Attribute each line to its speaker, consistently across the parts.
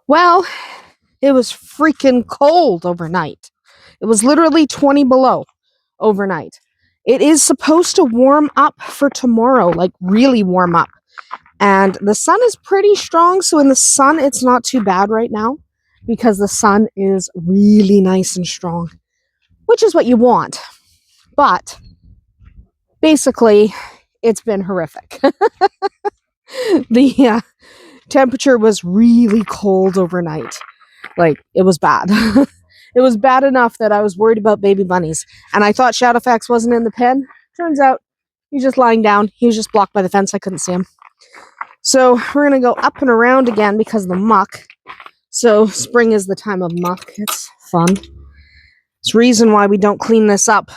Speaker 1: Well, it was freaking cold overnight. It was literally 20 below overnight. It is supposed to warm up for tomorrow, like really warm up. And the sun is pretty strong, so in the sun, it's not too bad right now because the sun is really nice and strong, which is what you want. But basically, it's been horrific. The temperature was really cold overnight. Like, it was bad. It was bad enough that I was worried about baby bunnies. And I thought Shadowfax wasn't in the pen. Turns out he's just lying down. He was just blocked by the fence. I couldn't see him. So we're going to go up and around again because of the muck. So spring is the time of muck. It's fun. It's the reason why we don't clean this up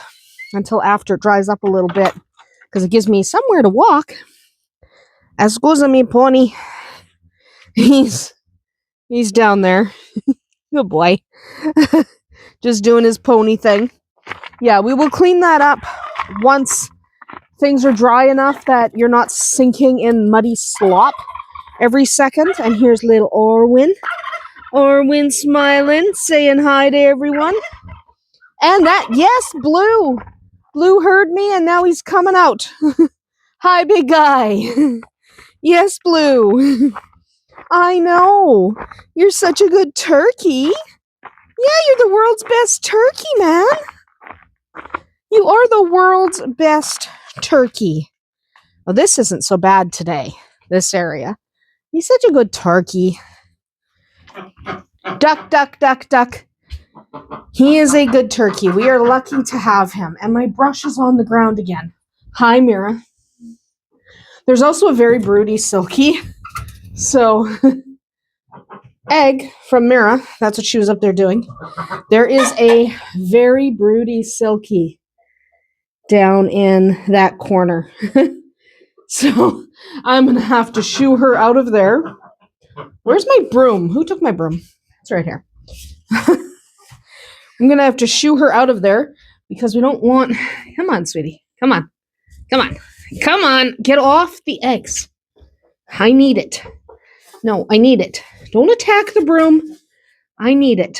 Speaker 1: until after it dries up a little bit. Because it gives me somewhere to walk. Excuse me, pony. He's down there. Good boy. Just doing his pony thing. Yeah, we will clean that up once things are dry enough that you're not sinking in muddy slop every second. And here's little Orwin. Orwin smiling, saying hi to everyone. And that, yes, Blue. Blue heard me and now he's coming out. Hi, big guy. Yes, Blue. I know. You're such a good turkey. Yeah, you're the world's best turkey, man. You are the world's best turkey. Well, this isn't so bad today, this area. He's such a good turkey. Duck, duck, duck, duck. He is a good turkey. We are lucky to have him. And my brush is on the ground again. Hi, Mira. There's also a very broody Silky. So, egg from Mira. That's what she was up there doing. There is a very broody Silky down in that corner. So, I'm going to have to shoo her out of there. Where's my broom? Who took my broom? It's right here. I'm going to have to shoo her out of there because we don't want... Come on, sweetie. Come on. Come on. Come on. Get off the eggs. I need it. No, I need it. Don't attack the broom. I need it.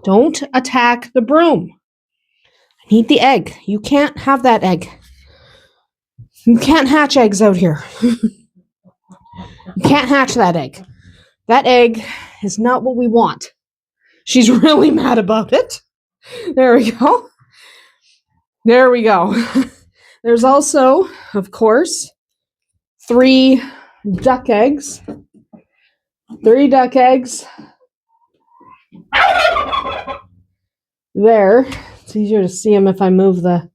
Speaker 1: Don't attack the broom. I need the egg. You can't have that egg. You can't hatch eggs out here. You can't hatch that egg. That egg is not what we want. She's really mad about it. There we go. There we go. There's also, of course, 3 duck eggs. 3 duck eggs. There. It's easier to see them if I move the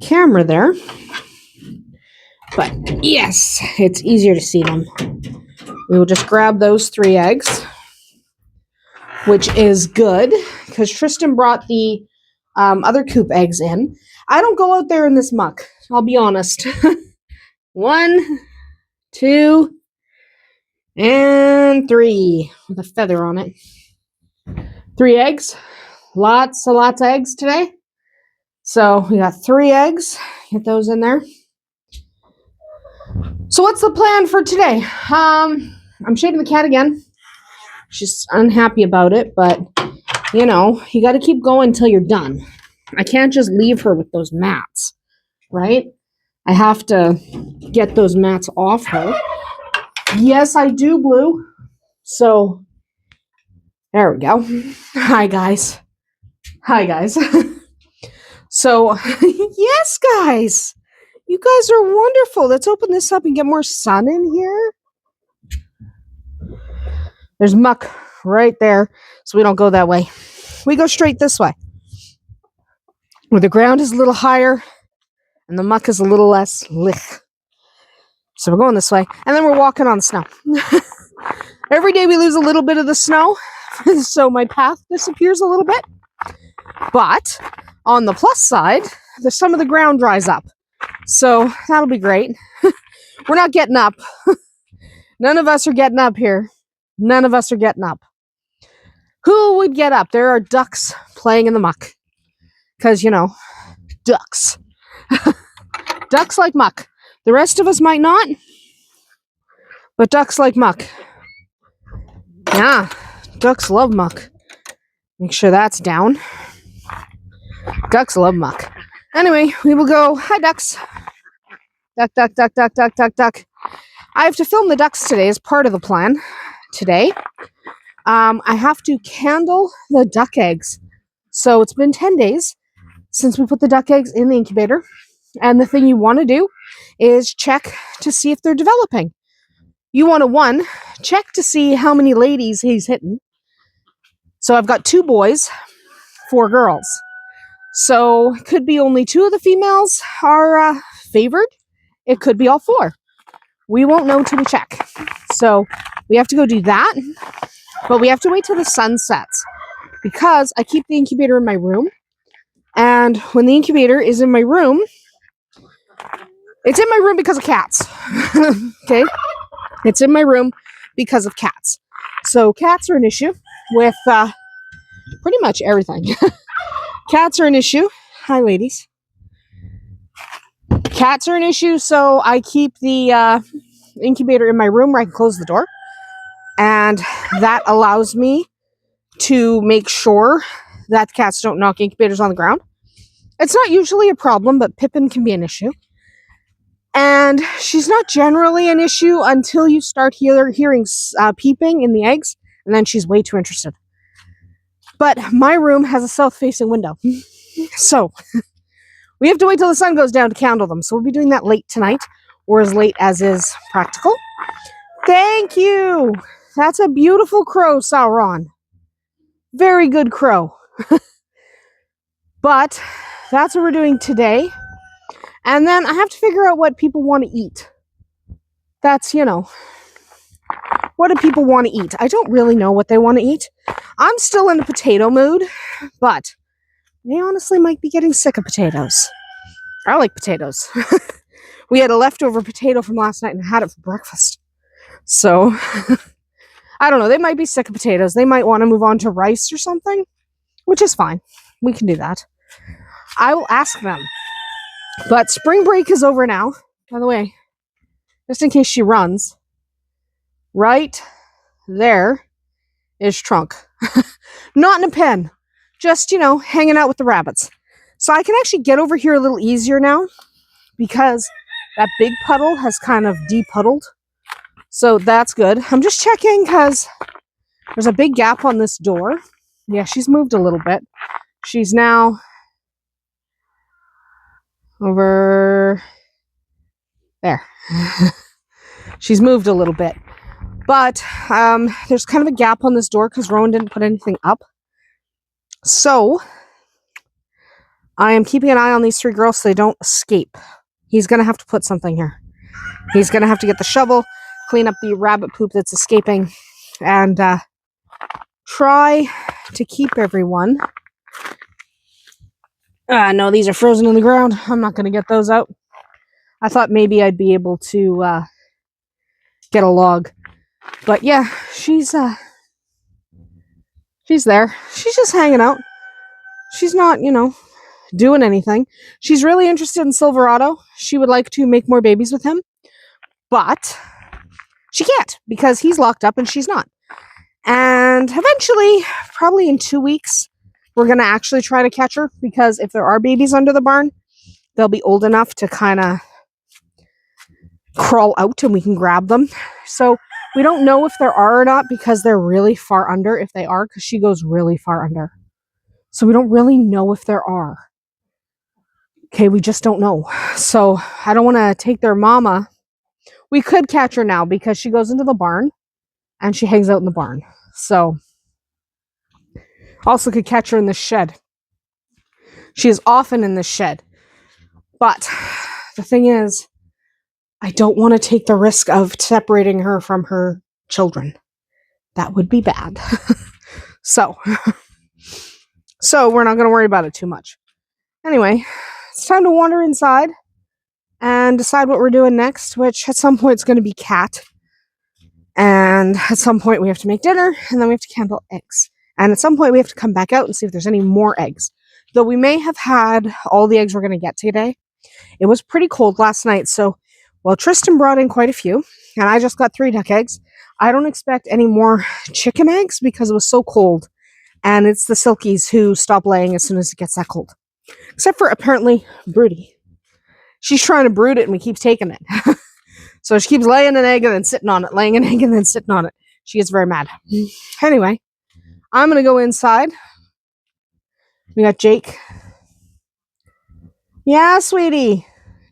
Speaker 1: camera there. But yes, it's easier to see them. We will just grab those 3 eggs, which is good because Tristan brought the other coop eggs in. I don't go out there in this muck. I'll be honest. 1, 2, and 3 with a feather on it. 3 eggs. Lots of eggs today. So we got 3 eggs. Get those in there. So what's the plan for today? I'm shaving the cat again. She's unhappy about it, but you know, you got to keep going until you're done. I can't just leave her with those mats, right? I have to get those mats off her. Yes, I do, Blue. So, there we go. Hi, guys. Hi, guys. So, yes, guys. You guys are wonderful. Let's open this up and get more sun in here. There's muck right there, so we don't go that way. We go straight this way, where the ground is a little higher and the muck is a little less lick. So we're going this way, and then we're walking on the snow. Every day we lose a little bit of the snow, so my path disappears a little bit. But on the plus side, some of the ground dries up. So that'll be great. We're not getting up. None of us are getting up here. None of us are getting up. Who would get up? There are ducks playing in the muck. Because, you know, ducks. Ducks like muck. The rest of us might not. But ducks like muck. Yeah, ducks love muck. Make sure that's down. Ducks love muck. Anyway, we will go. Hi, ducks. Duck, duck, duck, duck, duck, duck, duck. I have to film the ducks today as part of the plan. Today, I have to candle the duck eggs. So it's been 10 days since we put the duck eggs in the incubator. And the thing you want to do is check to see if they're developing. You want to, check to see how many ladies he's hitting. So I've got 2 boys, 4 girls. So it could be only 2 of the females are favored. It could be all 4. We won't know till we check. So we have to go do that. But we have to wait till the sun sets. Because I keep the incubator in my room. And when the incubator is in my room, it's in my room because of cats. Okay? It's in my room because of cats. So cats are an issue with pretty much everything. Cats are an issue. Hi, ladies. Cats are an issue, so I keep the incubator in my room where I can close the door. And that allows me to make sure that the cats don't knock incubators on the ground. It's not usually a problem, but Pippin can be an issue. And she's not generally an issue until you start hearing peeping in the eggs, and then she's way too interested. But my room has a south-facing window. So we have to wait till the sun goes down to candle them. So we'll be doing that late tonight, or as late as is practical. Thank you. That's a beautiful crow, Sauron. Very good crow. But that's what we're doing today. And then I have to figure out what people want to eat. That's, what do people want to eat? I don't really know what they want to eat. I'm still in a potato mood, but they honestly might be getting sick of potatoes. I like potatoes. We had a leftover potato from last night and had it for breakfast. So, I don't know. They might be sick of potatoes. They might want to move on to rice or something, which is fine. We can do that. I will ask them. But spring break is over now. By the way, just in case she runs, right there is Trunk. Not in a pen. Just, hanging out with the rabbits. So I can actually get over here a little easier now because that big puddle has kind of de-puddled. So that's good. I'm just checking because there's a big gap on this door. Yeah, she's moved a little bit. She's now over there. She's moved a little bit. But there's kind of a gap on this door because Rowan didn't put anything up. So I am keeping an eye on these 3 girls so they don't escape. He's going to have to put something here. He's going to have to get the shovel, clean up the rabbit poop that's escaping, and try to keep everyone. No, these are frozen in the ground. I'm not going to get those out. I thought maybe I'd be able to get a log. But yeah, she's there. She's just hanging out. She's not, doing anything. She's really interested in Silverado. She would like to make more babies with him. But she can't because he's locked up and she's not. And eventually, probably in 2 weeks, we're going to actually try to catch her because if there are babies under the barn, they'll be old enough to kind of crawl out and we can grab them. So we don't know if there are or not because they're really far under if they are because she goes really far under. So we don't really know if there are. Okay, we just don't know. So I don't want to take their mama. We could catch her now because she goes into the barn and she hangs out in the barn. So also could catch her in the shed. She is often in the shed. But the thing is, I don't want to take the risk of separating her from her children. That would be bad. So we're not going to worry about it too much. Anyway, it's time to wander inside and decide what we're doing next, which at some point is going to be cat. And at some point we have to make dinner, and then we have to candle eggs. And at some point we have to come back out and see if there's any more eggs. Though we may have had all the eggs we're going to get today. It was pretty cold last night, so Tristan brought in quite a few, and I just got 3 duck eggs. I don't expect any more chicken eggs because it was so cold. And it's the silkies who stop laying as soon as it gets that cold. Except for apparently Broody. She's trying to brood it and we keep taking it. So she keeps laying an egg and then sitting on it, laying an egg and then sitting on it. She gets very mad. Anyway, I'm going to go inside. We got Jake. Yeah, sweetie.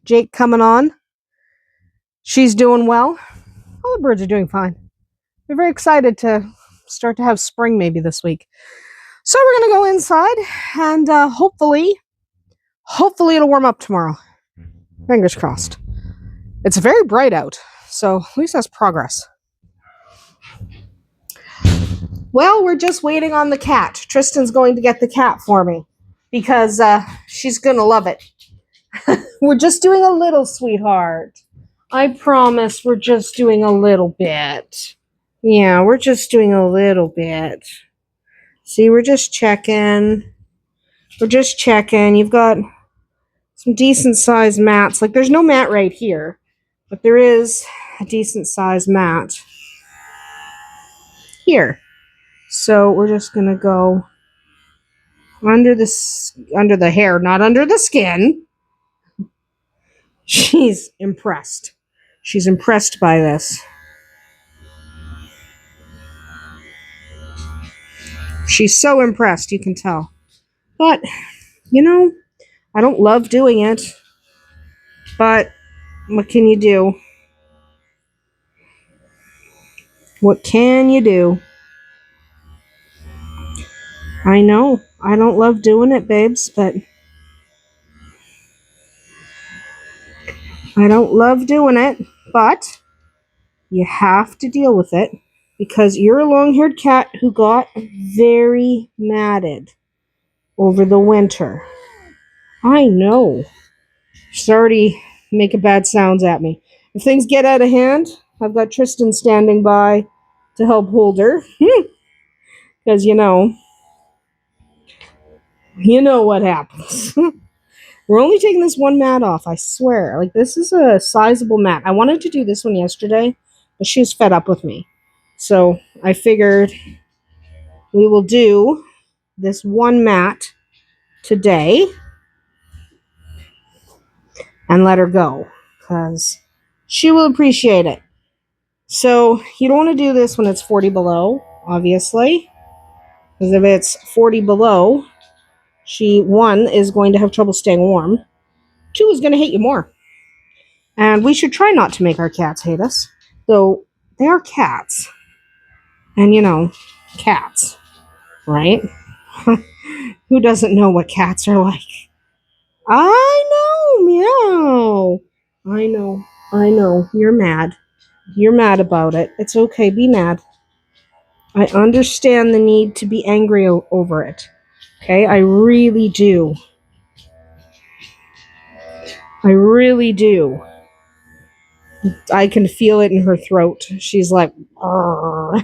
Speaker 1: Jake coming on. She's doing well. All the birds are doing fine. We're very excited to start to have spring maybe this week. So we're going to go inside and hopefully it'll warm up tomorrow. Fingers crossed. It's very bright out, so at least that's progress. Well, we're just waiting on the cat. Tristan's going to get the cat for me because she's going to love it. We're just doing a little, sweetheart. I promise we're just doing a little bit. Yeah, we're just doing a little bit. See, we're just checking. We're just checking. You've got some decent sized mats. Like, there's no mat right here, but there is a decent sized mat here. So we're just going to go under the hair, not under the skin. She's impressed. She's impressed by this. She's so impressed, you can tell. But, you know, I don't love doing it. But what can you do? What can you do? I know. I don't love doing it, babes, but I don't love doing it. But you have to deal with it because you're a long-haired cat who got very matted over the winter. I know. She's already making bad sounds at me. If things get out of hand, I've got Tristan standing by to help hold her. Because you know what happens. We're only taking this one mat off, I swear. Like, this is a sizable mat. I wanted to do this one yesterday, but she was fed up with me. So I figured we will do this one mat today and let her go because she will appreciate it. So you don't want to do this when it's 40 below, obviously, because if it's 40 below, she, one, is going to have trouble staying warm. Two, is going to hate you more. And we should try not to make our cats hate us, though they are cats. And you know, cats, right? Who doesn't know what cats are like? I know, meow. I know. You're mad. You're mad about it. It's okay, be mad. I understand the need to be angry over it. Okay, I really do. I really do. I can feel it in her throat. She's like, I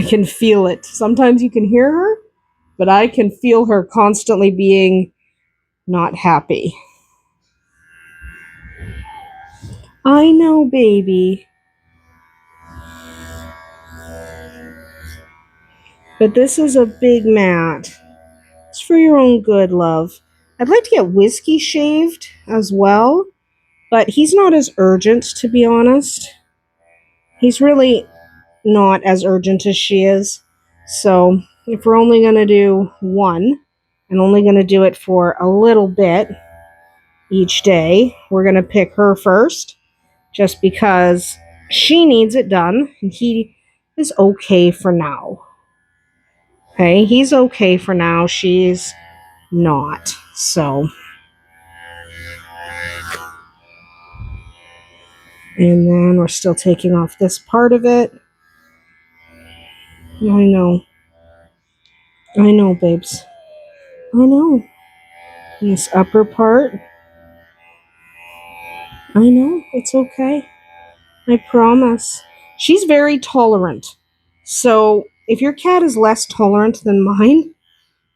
Speaker 1: can feel it. Sometimes you can hear her, but I can feel her constantly being not happy. I know, baby. But this is a big mat. It's for your own good, love. I'd like to get Whiskey shaved as well, but he's not as urgent, to be honest. He's really not as urgent as she is. So if we're only going to do one, and only going to do it for a little bit each day, we're going to pick her first, just because she needs it done, and he is okay for now. Okay, he's okay for now. She's not. So, and then we're still taking off this part of it. I know, babes. I know. This upper part. I know. It's okay. I promise. She's very tolerant. So, if your cat is less tolerant than mine,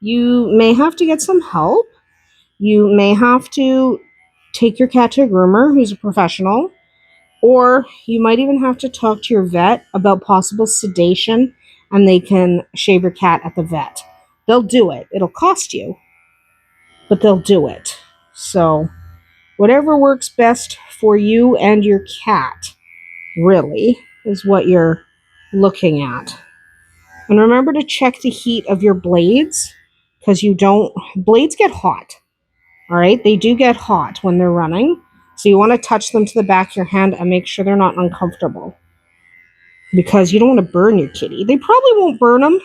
Speaker 1: you may have to get some help. You may have to take your cat to a groomer who's a professional, Or you might even have to talk to your vet about possible sedation, and they can shave your cat at the vet. They'll do it. It'll cost you, but they'll do it. So whatever works best for you and your cat, really, is what you're looking at. And remember to check the heat of your blades, because blades get hot. All right, they do get hot when they're running. So you want to touch them to the back of your hand and make sure they're not uncomfortable, because you don't want to burn your kitty. They probably won't burn them.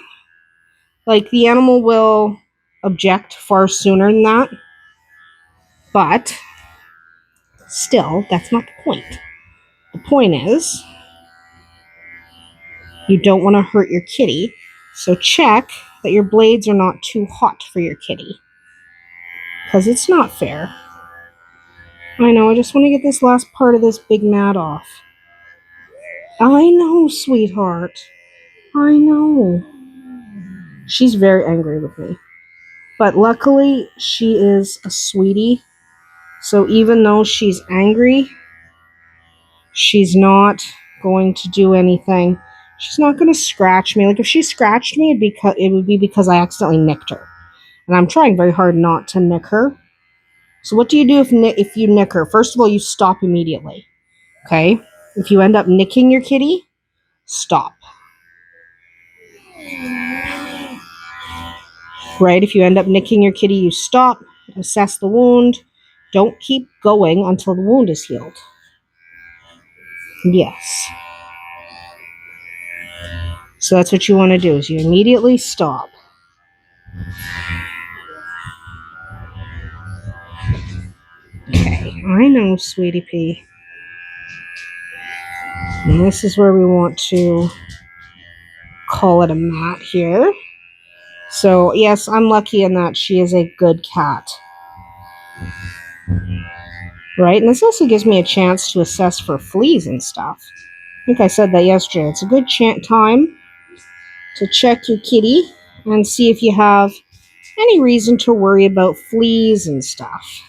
Speaker 1: Like, the animal will object far sooner than that. But still, that's not the point. The point is, you don't want to hurt your kitty. So check that your blades are not too hot for your kitty, because it's not fair. I know, I just want to get this last part of this big mat off. I know, sweetheart. I know. She's very angry with me. But luckily, she is a sweetie. So even though she's angry, she's not going to do anything. She's not going to scratch me. Like, if she scratched me, it would be because I accidentally nicked her. And I'm trying very hard not to nick her. So what do you do if you nick her? First of all, you stop immediately. Okay? If you end up nicking your kitty, stop. Right? If you end up nicking your kitty, you stop, assess the wound. Don't keep going until the wound is healed. Yes. So that's what you want to do, is you immediately stop. Okay, I know, sweetie pea. And this is where we want to call it a mat here. So, yes, I'm lucky in that she is a good cat. Right? And this also gives me a chance to assess for fleas and stuff. I think I said that yesterday. It's a good time to check your kitty and see if you have any reason to worry about fleas and stuff.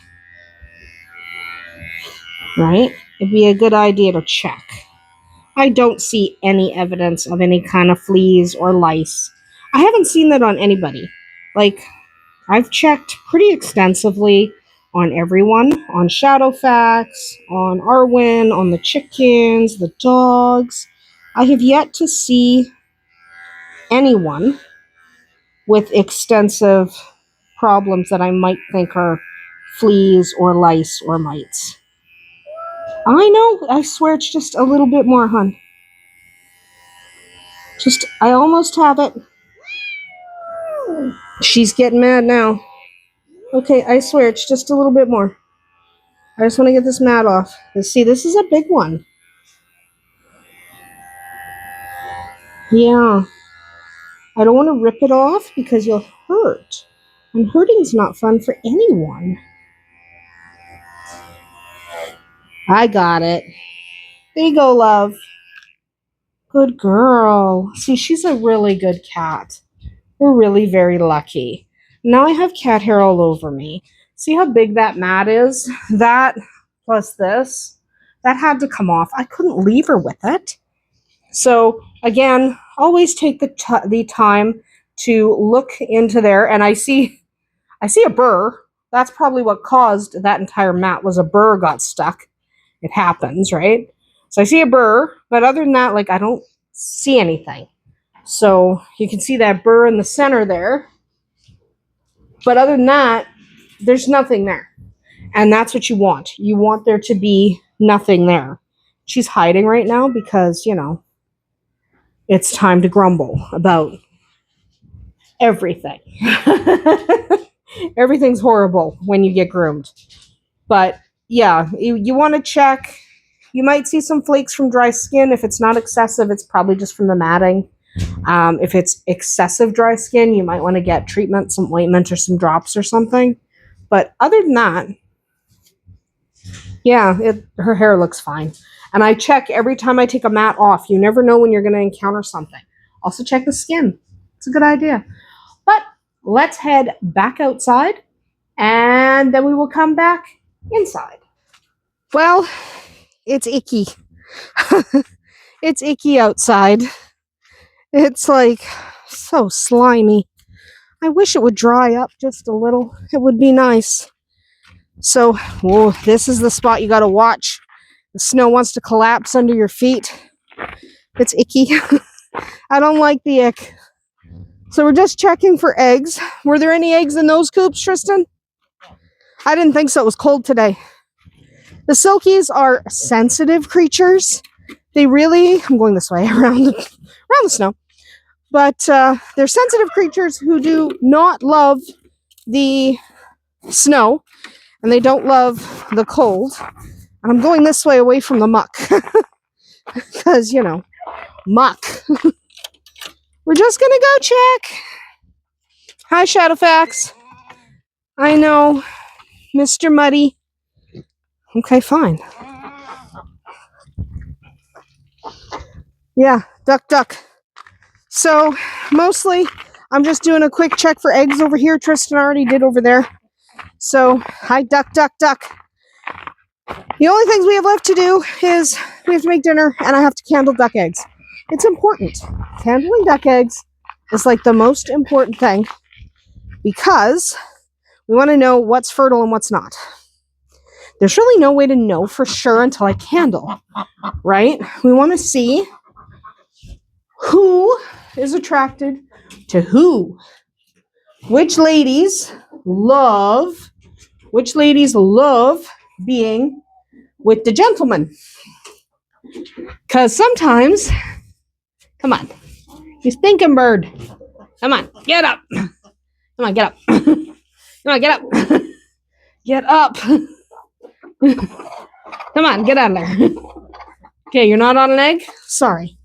Speaker 1: Right? It'd be a good idea to check. I don't see any evidence of any kind of fleas or lice. I haven't seen that on anybody. Like, I've checked pretty extensively on everyone, on Shadowfax, on Arwen, on the chickens, the dogs. I have yet to see anyone with extensive problems that I might think are fleas or lice or mites. I know, I swear it's just a little bit more, hon. I almost have it. She's getting mad now. Okay, I swear it's just a little bit more. I just want to get this mat off. See, this is a big one. Yeah. I don't want to rip it off because you'll hurt. And hurting's not fun for anyone. I got it. There you go, love. Good girl. See, she's a really good cat. We're really very lucky. Now I have cat hair all over me. See how big that mat is? That plus this, that had to come off. I couldn't leave her with it. So again, always take the time to look into there. And I see a burr. That's probably what caused that entire mat, was a burr got stuck. It happens, right? So I see a burr, but other than that, like, I don't see anything. So you can see that burr in the center there. But other than that, there's nothing there. And that's what you want. You want there to be nothing there. She's hiding right now because, it's time to grumble about everything. Everything's horrible when you get groomed. But yeah, you want to check. You might see some flakes from dry skin. If it's not excessive, it's probably just from the matting. If it's excessive dry skin, you might want to get treatment, some ointment or some drops or something. But other than that, yeah, her hair looks fine. And I check every time I take a mat off. You never know when you're going to encounter something. Also check the skin. It's a good idea. But let's head back outside, and then we will come back inside. Well, it's icky. It's icky outside. It's like so slimy. I wish it would dry up just a little. It would be nice. So, whoa, this is the spot you gotta watch. The snow wants to collapse under your feet. It's icky. I don't like the ick. So we're just checking for eggs. Were there any eggs in those coops, Tristan? I didn't think so. It was cold today. The silkies are sensitive creatures. They really, I'm going this way around the snow. But they're sensitive creatures who do not love the snow, and they don't love the cold. And I'm going this way away from the muck. Because, you know, muck. We're just going to go check. Hi, Shadowfax. I know. Mr. Muddy. Okay, fine. Yeah, duck. So, mostly, I'm just doing a quick check for eggs over here. Tristan already did over there. So, hi, duck. The only things we have left to do is we have to make dinner, and I have to candle duck eggs. It's important. Candling duck eggs is like the most important thing because we want to know what's fertile and what's not. There's really no way to know for sure until I candle, right? We want to see who is attracted to who. Which ladies love being with the gentleman. Because sometimes, come on, you stinking bird. Come on, get up. Come on, get up. Come on, get up. Get up. Come on, get out of there. Okay, you're not on an egg? Sorry.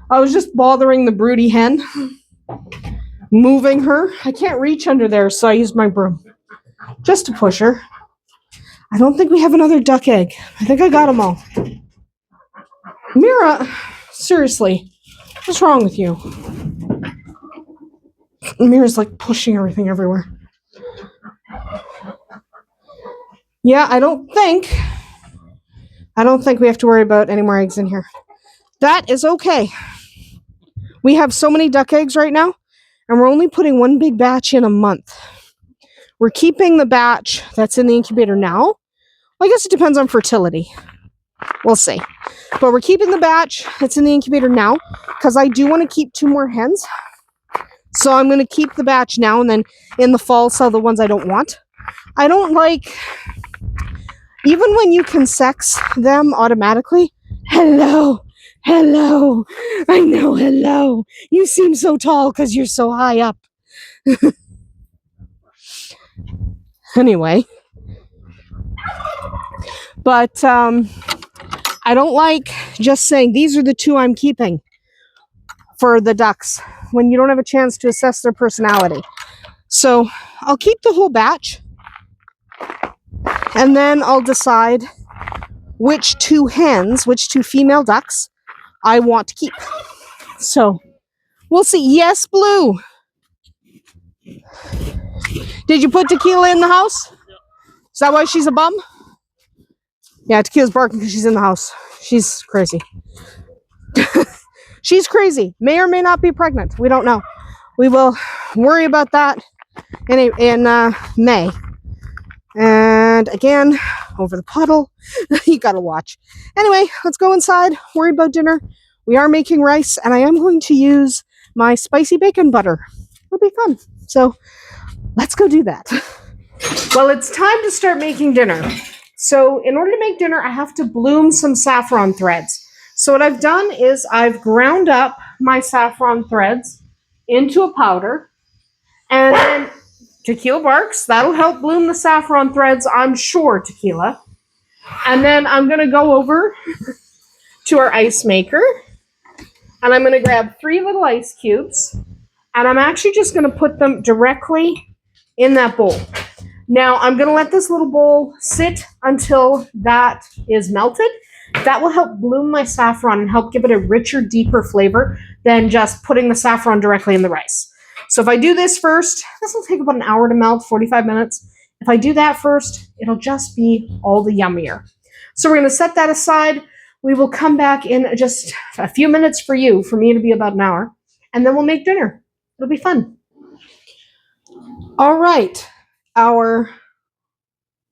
Speaker 1: I was just bothering the broody hen. Moving her. I can't reach under there, so I used my broom. Just to push her. I don't think we have another duck egg. I think I got them all. Mira, seriously, what's wrong with you? Mira's like pushing everything everywhere. Yeah, I don't think we have to worry about any more eggs in here. That is okay. We have so many duck eggs right now, and we're only putting one big batch in a month. We're keeping the batch that's in the incubator now. Well, I guess it depends on fertility. We'll see. But we're keeping the batch that's in the incubator now because I do want to keep 2 more hens. So I'm going to keep the batch now and then in the fall sell the ones I don't want. I don't like, even when you can sex them automatically, hello, I know, hello. You seem so tall because you're so high up. Anyway. But I don't like just saying these are the 2 I'm keeping for the ducks when you don't have a chance to assess their personality. So I'll keep the whole batch and then I'll decide which 2 female ducks I want to keep. So we'll see. Yes, Blue. Did you put Tequila in the house? Is that why she's a bum? Yeah, Tequila's barking because she's in the house. She's crazy. She's crazy. May or may not be pregnant. We don't know. We will worry about that in May. And again, over the puddle. You gotta watch. Anyway, let's go inside, worry about dinner. We are making rice, and I am going to use my spicy bacon butter. It'll be fun. So let's go do that. Well, it's time to start making dinner. So in order to make dinner, I have to bloom some saffron threads. So what I've done is I've ground up my saffron threads into a powder, and then Tequila barks. That'll help bloom the saffron threads, I'm sure, Tequila. And then I'm going to go over to our ice maker, and I'm going to grab 3 little ice cubes, and I'm actually just going to put them directly in that bowl. Now, I'm going to let this little bowl sit until that is melted. That will help bloom my saffron and help give it a richer, deeper flavor than just putting the saffron directly in the rice. So if I do this first, this will take about an hour to melt, 45 minutes. If I do that first, it'll just be all the yummier. So we're going to set that aside. we will come back in just a few minutes for you, for me to be about an hour, and then we'll make dinner. It'll be fun. All right, our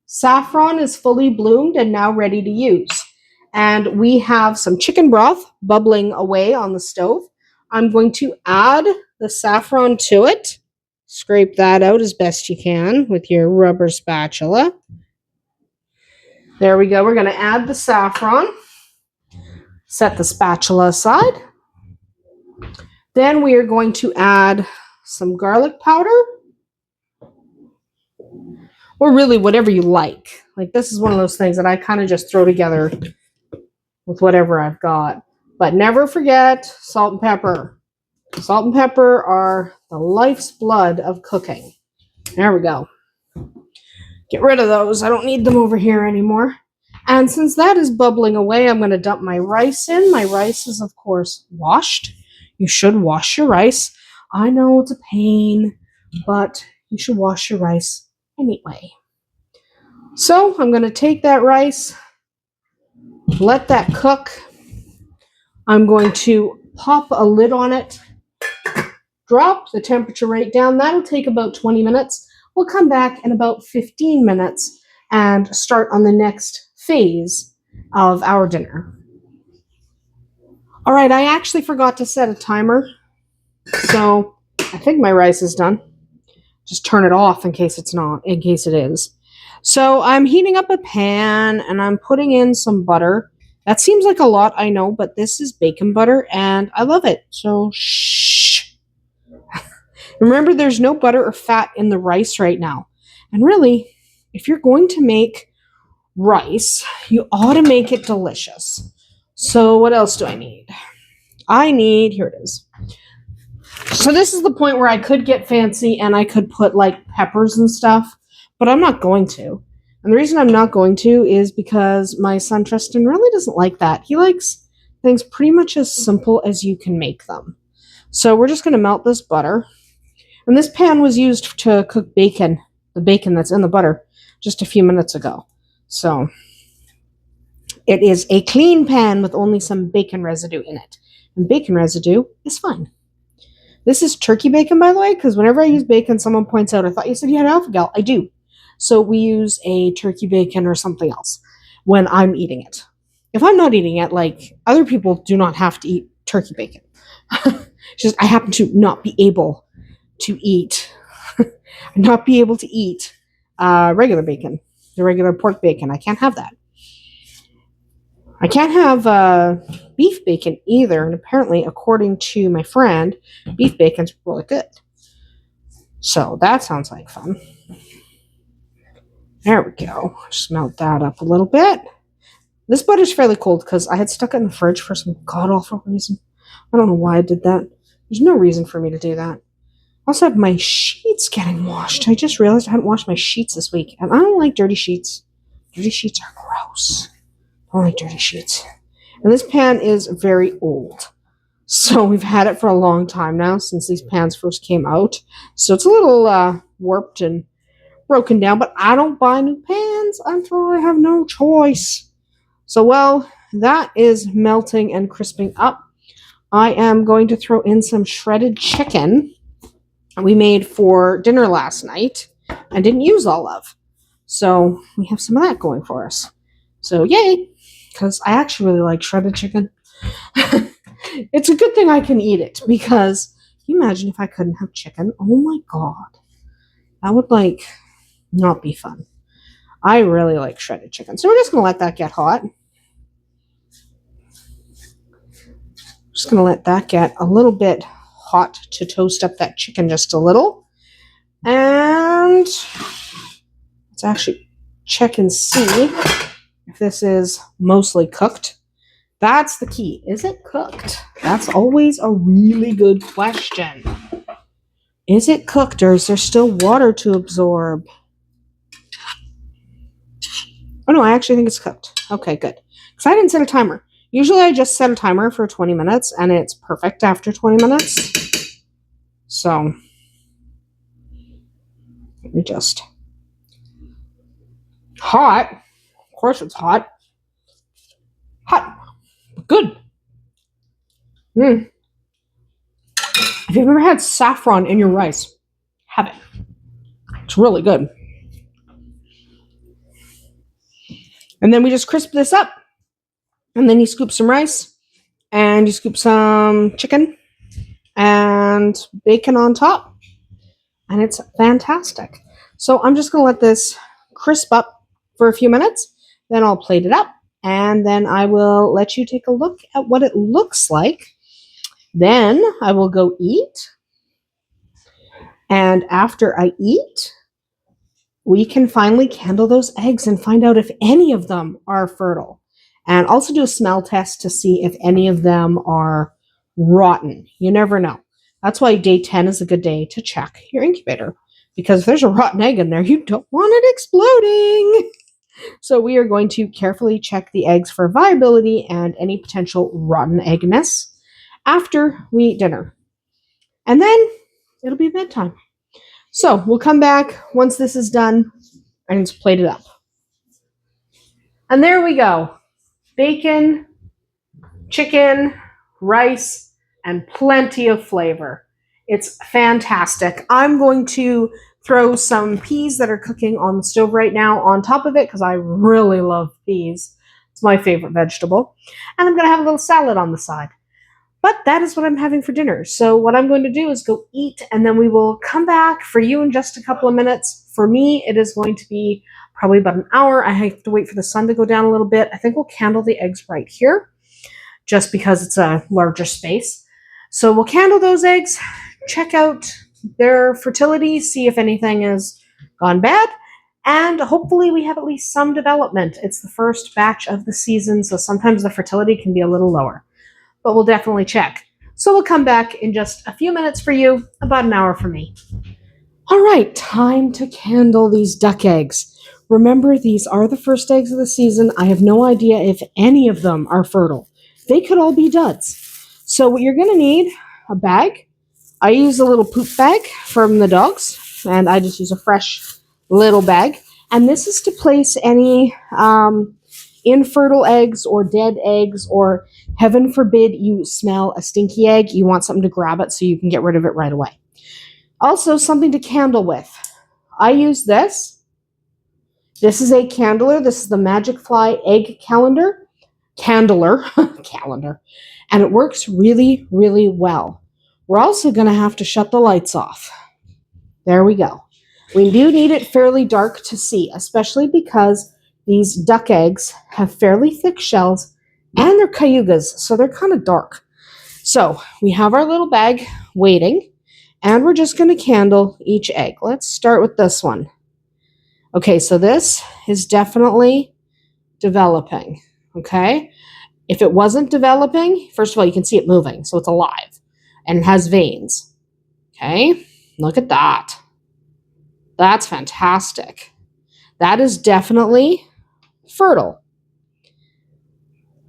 Speaker 1: saffron is fully bloomed and now ready to use. And we have some chicken broth bubbling away on the stove. I'm going to add the saffron to it. Scrape that out as best you can with your rubber spatula. There we go. We're going to add the saffron. Set the spatula aside. Then we are going to add some garlic powder. Or really whatever you like. Like, this is one of those things that I kind of just throw together with whatever I've got. But never forget salt and pepper. Salt and pepper are the life's blood of cooking. There we go. Get rid of those. I don't need them over here anymore. And since that is bubbling away, I'm going to dump my rice in. My rice is, of course, washed. You should wash your rice. I know it's a pain, but you should wash your rice anyway. So I'm going to take that rice, let that cook. I'm going to pop a lid on it, drop the temperature right down. That'll take about 20 minutes. We'll come back in about 15 minutes and start on the next phase of our dinner. All right, I actually forgot to set a timer, so I think my rice is done. Just turn it off in case it's not, in case it is. So I'm heating up a pan and I'm putting in some butter. That seems like a lot, I know, but this is bacon butter and I love it. So shh. Remember, there's no butter or fat in the rice right now. And really, if you're going to make rice, you ought to make it delicious. So what else do I need? Here it is. So this is the point where I could get fancy and I could put like peppers and stuff, but I'm not going to. And the reason I'm not going to is because my son Tristan really doesn't like that. He likes things pretty much as simple as you can make them. So we're just going to melt this butter. And this pan was used to cook bacon, the bacon that's in the butter, just a few minutes ago. So it is a clean pan with only some bacon residue in it. And bacon residue is fine. This is turkey bacon, by the way, because whenever I use bacon, someone points out, I thought you said you had alpha-gal. I do. So we use a turkey bacon or something else when I'm eating it. If I'm not eating it, like, other people do not have to eat turkey bacon. It's just I happen to not be able to eat regular bacon, the regular pork bacon. I can't have that. I can't have beef bacon either, and apparently, according to my friend, beef bacon's really good. So that sounds like fun. There we go. Just melt that up a little bit. This butter's fairly cold because I had stuck it in the fridge for some god-awful reason. I don't know why I did that. There's no reason for me to do that. I also have my sheets getting washed. I just realized I hadn't washed my sheets this week, and I don't like dirty sheets. Dirty sheets are gross. I don't like dirty sheets. And this pan is very old. So we've had it for a long time now, since these pans first came out. So it's a little warped and broken down, but I don't buy new pans until I have no choice. So while that is melting and crisping up, I am going to throw in some shredded chicken we made for dinner last night and didn't use all of. So we have some of that going for us. So yay, because I actually really like shredded chicken. It's a good thing I can eat it, because can you imagine if I couldn't have chicken? Oh my god. That would not be fun. I really like shredded chicken. So we're just going to let that get hot. Just going to let that get a little bit hot to toast up that chicken just a little. And let's actually check and see if this is mostly cooked. That's the key. Is it cooked? That's always a really good question. Is it cooked, or is there still water to absorb? Oh no, I actually think it's cooked. Okay, good. Because I didn't set a timer. Usually I just set a timer for 20 minutes, and it's perfect after 20 minutes. So, let me just... Hot. Of course it's hot. Hot. Good. Mm. If you've ever had saffron in your rice, have it. It's really good. And then we just crisp this up. And then you scoop some rice and you scoop some chicken and bacon on top. And it's fantastic. So I'm just going to let this crisp up for a few minutes. Then I'll plate it up. And then I will let you take a look at what it looks like. Then I will go eat. And after I eat, we can finally candle those eggs and find out if any of them are fertile. And also do a smell test to see if any of them are rotten. You never know. That's why day 10 is a good day to check your incubator. Because if there's a rotten egg in there, you don't want it exploding. So we are going to carefully check the eggs for viability and any potential rotten eggness after we eat dinner. And then it'll be bedtime. So we'll come back once this is done and it's plated up. And there we go. Bacon, chicken, rice, and plenty of flavor. It's fantastic. I'm going to throw some peas that are cooking on the stove right now on top of it because I really love peas. It's my favorite vegetable. And I'm going to have a little salad on the side. But that is what I'm having for dinner. So what I'm going to do is go eat, and then we will come back for you in just a couple of minutes. For me, it is going to be probably about an hour. I have to wait for the sun to go down a little bit. I think we'll candle the eggs right here, just because it's a larger space. So we'll candle those eggs, check out their fertility, see if anything has gone bad, and hopefully we have at least some development. It's the first batch of the season, so sometimes the fertility can be a little lower. But we'll definitely check. So we'll come back in just a few minutes for you, about an hour for me. All right, time to candle these duck eggs. Remember, these are the first eggs of the season. I have no idea if any of them are fertile. They could all be duds. So what you're going to need, a bag. I use a little poop bag from the dogs, and I just use a fresh little bag. And this is to place any infertile eggs or dead eggs, or heaven forbid you smell a stinky egg, you want something to grab it so you can get rid of it right away. Also, something to candle with. I use this. This is a candler. This is the Magic Fly Egg Candler, and it works really, really well. We're also going to have to shut the lights off. There we go. We do need it fairly dark to see, especially because these duck eggs have fairly thick shells and they're cayugas, so they're kind of dark. So we have our little bag waiting, and we're just going to candle each egg. Let's start with this one. Okay, so this is definitely developing, okay? If it wasn't developing, first of all, you can see it moving, so it's alive, and it has veins, okay? Look at that. That's fantastic. That is definitely fertile.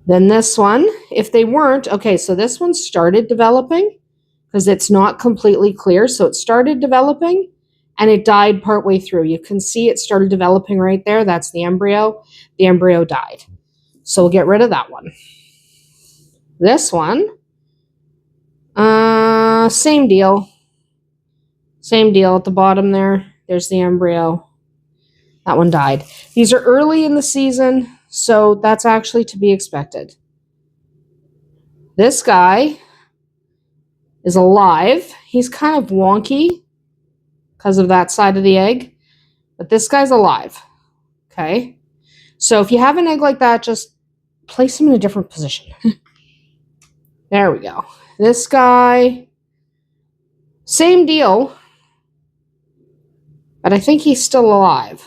Speaker 1: Then this one, if they weren't, okay, so this one started developing because it's not completely clear. So it started developing and it died partway through. You can see it started developing right there. That's the embryo. The embryo died. So we'll get rid of that one. This one, same deal. Same deal at the bottom there. There's the embryo. That one died. These are early in the season, so that's actually to be expected. This guy is alive. He's kind of wonky because of that side of the egg, but this guy's alive. Okay? So if you have an egg like that, just place him in a different position. There we go. This guy, same deal, but I think he's still alive.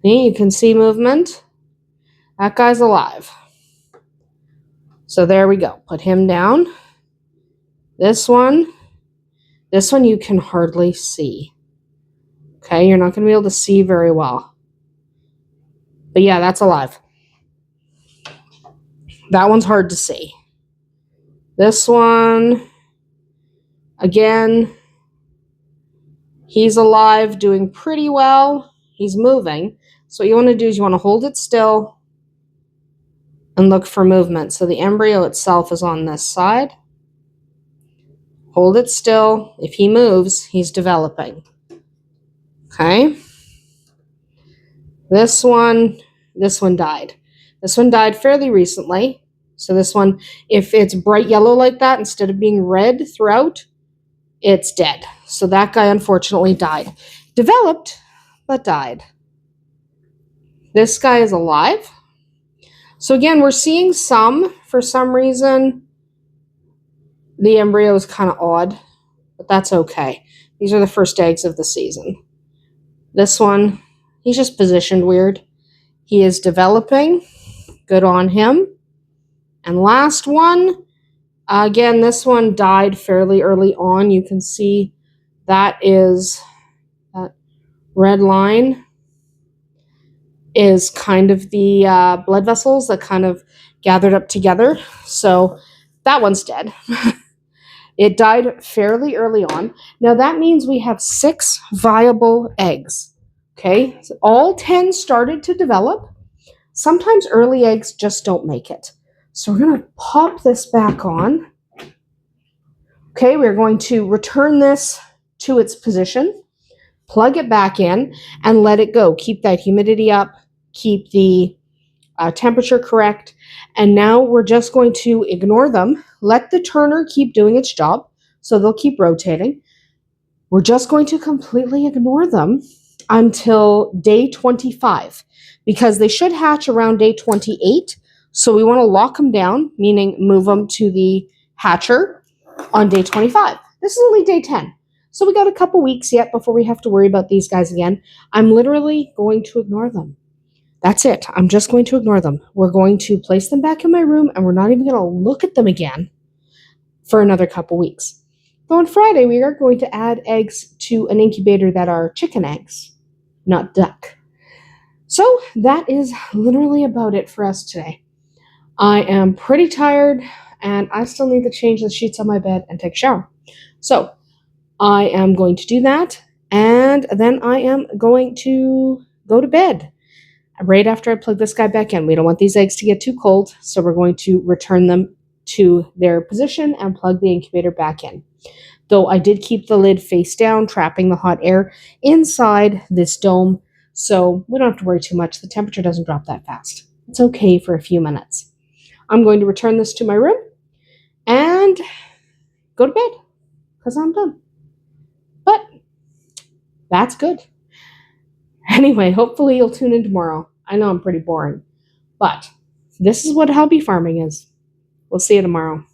Speaker 1: See, you can see movement. That guy's alive. So there we go. Put him down. This one you can hardly see. Okay, you're not going to be able to see very well. But yeah, that's alive. That one's hard to see. This one, again, he's alive, doing pretty well. He's moving. So what you want to do is you want to hold it still. and look for movement. So the embryo itself is on this side. Hold it still. If he moves, he's developing. Okay. This one died. This one died fairly recently. So this one, if it's bright yellow like that, instead of being red throughout, it's dead. So that guy unfortunately died. Developed, but died. This guy is alive. So again, we're seeing some, for some reason, the embryo is kind of odd, but that's okay. These are the first eggs of the season. This one, he's just positioned weird. He is developing. Good on him. And last one, again, this one died fairly early on. You can see that is, that red line is kind of the blood vessels that kind of gathered up together. So that one's dead. It died fairly early on. Now that means we have 6 viable eggs. Okay, so all 10 started to develop. Sometimes early eggs just don't make it. So we're going to pop this back on. Okay, we're going to return this to its position, plug it back in, and let it go. Keep that humidity up, keep the temperature correct. And now we're just going to ignore them. Let the turner keep doing its job, so they'll keep rotating. We're just going to completely ignore them until day 25, because they should hatch around day 28. So we want to lock them down, meaning move them to the hatcher on day 25. This is only day 10. So we got a couple weeks yet before we have to worry about these guys again. I'm literally going to ignore them. That's it. I'm just going to ignore them. We're going to place them back in my room, and we're not even going to look at them again for another couple weeks. So on Friday, we are going to add eggs to an incubator that are chicken eggs, not duck. So that is literally about it for us today. I am pretty tired, and I still need to change the sheets on my bed and take a shower. So I am going to do that, and then I am going to go to bed right after I plug this guy back in. We don't want these eggs to get too cold, so we're going to return them to their position and plug the incubator back in. Though I did keep the lid face down, trapping the hot air inside this dome, so we don't have to worry too much. The temperature doesn't drop that fast. It's okay for a few minutes. I'm going to return this to my room and go to bed because I'm done. But that's good. Anyway, hopefully you'll tune in tomorrow. I know I'm pretty boring, but this is what hobby farming is. We'll see you tomorrow.